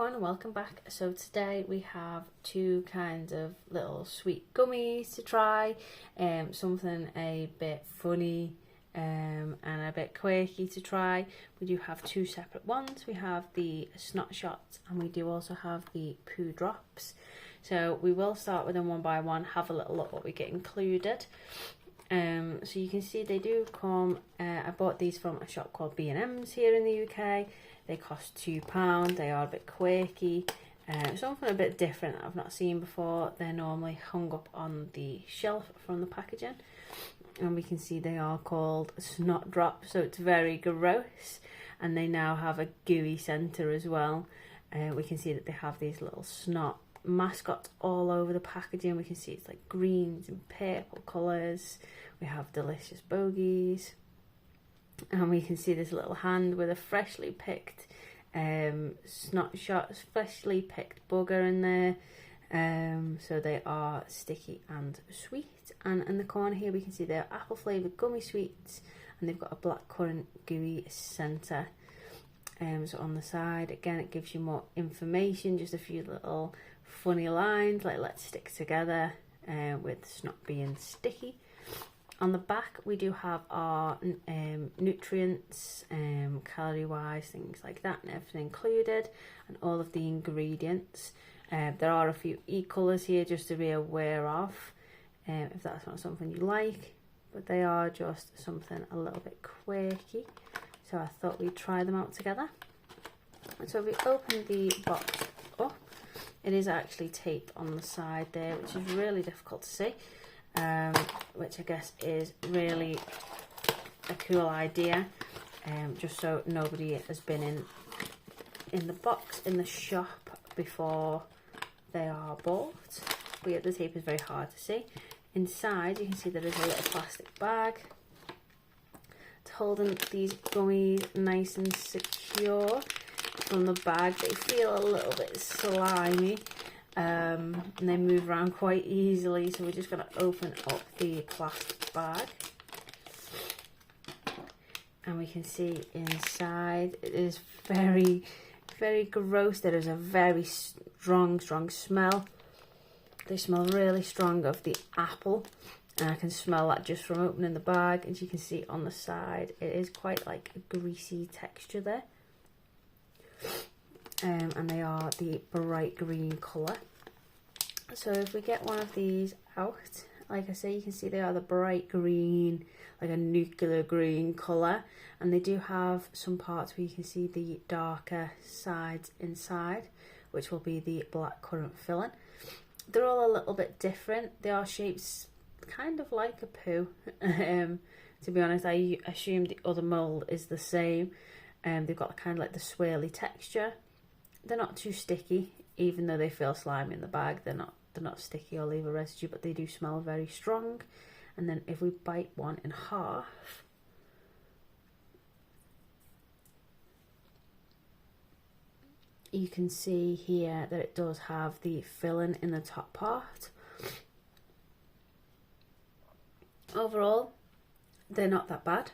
everyone, welcome back. So today we have two kinds of little sweet gummies to try. Something a bit funny and a bit quirky to try. We do have two separate ones. We have the Snot shots and we do also have the poo drops. So we will start with them one by one, have a little look what we get included. So you can see they do come, I bought these from a shop called B&M's here in the UK. They cost £2, they are a bit quirky, something a bit different that I've not seen before. They're normally hung up on the shelf from the packaging. And we can see they are called Snot drops, so it's very gross. And they now have a gooey centre as well. We can see that they have these little snot mascots all over the packaging. We can see it's like greens and purple colours. We have delicious bogies. And we can see this little hand with a freshly picked snot shot, freshly picked bugger in there. So they are sticky and sweet. And in the corner here we can see they're apple flavoured gummy sweets, and they've got a blackcurrant gooey centre. So on the side, again, it gives you more information, just a few little funny lines like "let's stick together" with snot being sticky. On the back we do have our nutrients, calorie wise, things like that, and everything included, and all of the ingredients. There are a few e-colours here just to be aware of, if that's not something you like, but they are just something a little bit quirky, so I thought we'd try them out together. And so if we open the box up, it is actually taped on the side there, which is really difficult to see. Which I guess is really a cool idea, just so nobody has been in the box in the shop before they are bought. But yeah, the tape is very hard to see. Inside you can see there is a little plastic bag. It's holding these gummies nice and secure from the bag. They feel a little bit slimy. And they move around quite easily, so we're just going to open up the plastic bag, and we can see inside it is very, very gross. There is a very strong smell. They smell really strong of the apple, and I can smell that just from opening the bag. As you can see on the side, it is quite like a greasy texture there. And they are the bright green colour. So if we get one of these out, like I say, you can see they are the bright green, like a nuclear green colour, and they do have some parts where you can see the darker sides inside, which will be the blackcurrant filling. They're all a little bit different. They are shaped kind of like a poo. To be honest, I assume the other mould is the same. They've got kind of like the swirly texture. They're not too sticky, even though they feel slimy in the bag. They're not sticky or leave a residue, but they do smell very strong. And then if we bite one in half, you can see here that it does have the filling in the top part. Overall, they're not that bad.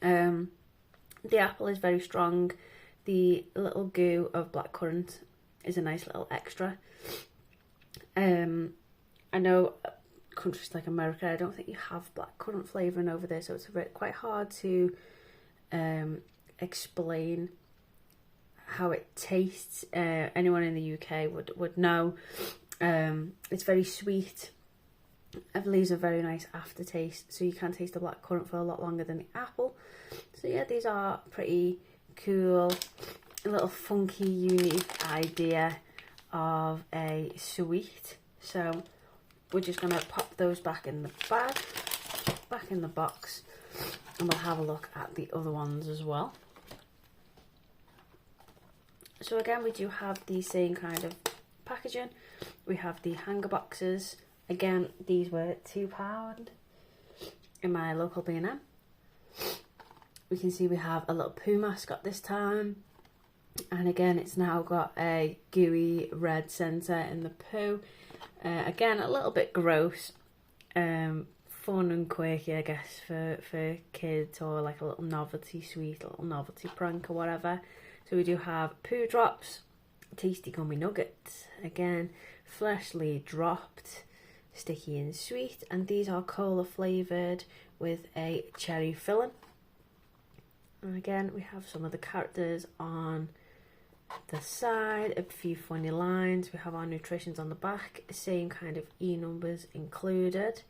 The apple is very strong. The little goo of blackcurrant is a nice little extra. I know countries like America, I don't think you have blackcurrant flavouring over there, so it's quite hard to explain how it tastes. Anyone in the UK would know. It's very sweet. It leaves a very nice aftertaste, so you can taste the blackcurrant for a lot longer than the apple. So yeah, these are pretty cool, a little funky, unique idea of a sweet. So we're just going to pop those back in the bag, back in the box, and we'll have a look at the other ones as well. So again, we do have the same kind of packaging. We have the hanger boxes. Again, these were £2 in my local B&M. We can see we have a little poo mascot this time, and again it's now got a gooey red centre in the poo. Again, a little bit gross, fun and quirky, I guess, for kids, or like a little novelty sweet, a little novelty prank or whatever. So we do have poo drops, tasty gummy nuggets. Again, freshly dropped, sticky and sweet, and these are cola flavoured with a cherry filling. And again, we have some of the characters on the side, a few funny lines. We have our nutritions on the back, same kind of numbers included.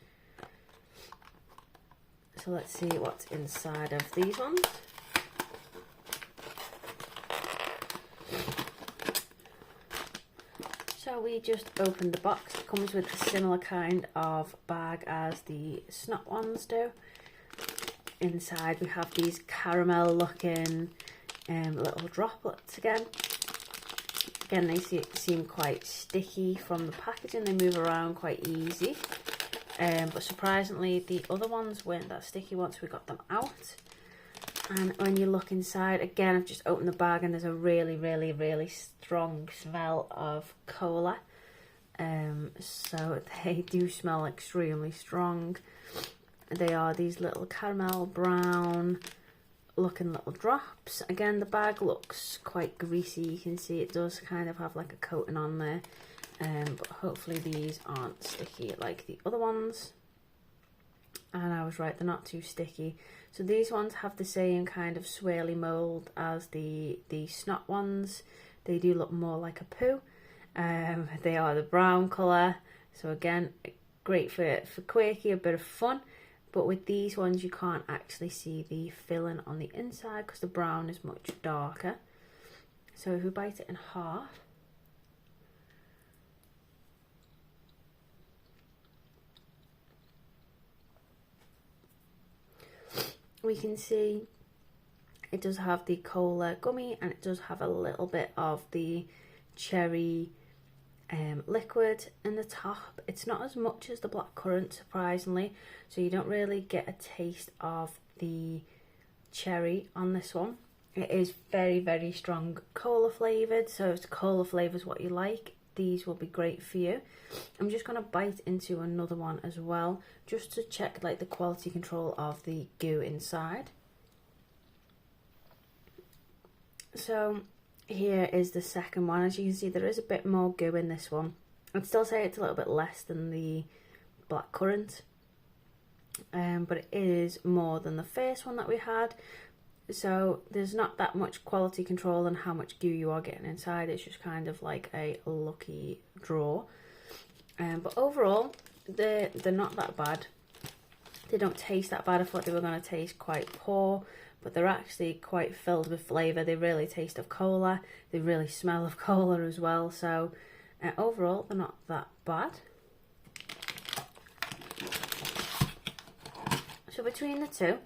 So let's see what's inside of these ones. So we just opened the box. It comes with a similar kind of bag as the Snot ones do. Inside we have these caramel looking little droplets again. Again, they seem quite sticky from the packaging. They move around quite easy. But surprisingly, the other ones weren't that sticky once we got them out. And when you look inside, again, I've just opened the bag and there's a really, really, really strong smell of cola. So they do smell extremely strong. They are these little caramel brown looking little drops. Again, the bag looks quite greasy. You can see it does kind of have like a coating on there. But hopefully these aren't sticky like the other ones. And I was right, they're not too sticky. So these ones have the same kind of swirly mould as the Snot ones. They do look more like a poo. They are the brown colour. So again, great for quirky, a bit of fun. But with these ones, you can't actually see the filling on the inside because the brown is much darker. So if we bite it in half, we can see it does have the cola gummy and it does have a little bit of the cherry liquid in the top. It's not as much as the blackcurrant, surprisingly, so you don't really get a taste of the cherry on this one. It is very, very strong cola flavoured, so if cola flavours what you like, these will be great for you. I'm just going to bite into another one as well, just to check like the quality control of the goo inside. So here is the second one. As you can see, there is a bit more goo in this one. I'd still say it's a little bit less than the blackcurrant, but it is more than the first one that we had. So there's not that much quality control on how much goo you are getting inside. It's just kind of like a lucky draw. But overall, they're not that bad. They don't taste that bad. I thought they were going to taste quite poor, but they're actually quite filled with flavour. They really taste of cola. They really smell of cola as well. So overall, they're not that bad. So between the two,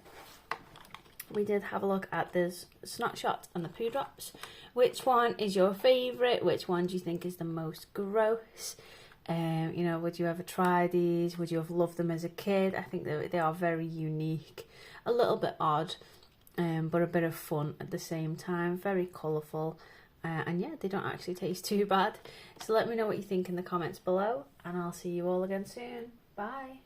we did have a look at this Snot Shot and the Poo Drops. Which one is your favourite? Which one do you think is the most gross? You know, would you ever try these? Would you have loved them as a kid? I think they are very unique, a little bit odd, but a bit of fun at the same time. Very colourful, and yeah, they don't actually taste too bad. So let me know what you think in the comments below, and I'll see you all again soon. Bye.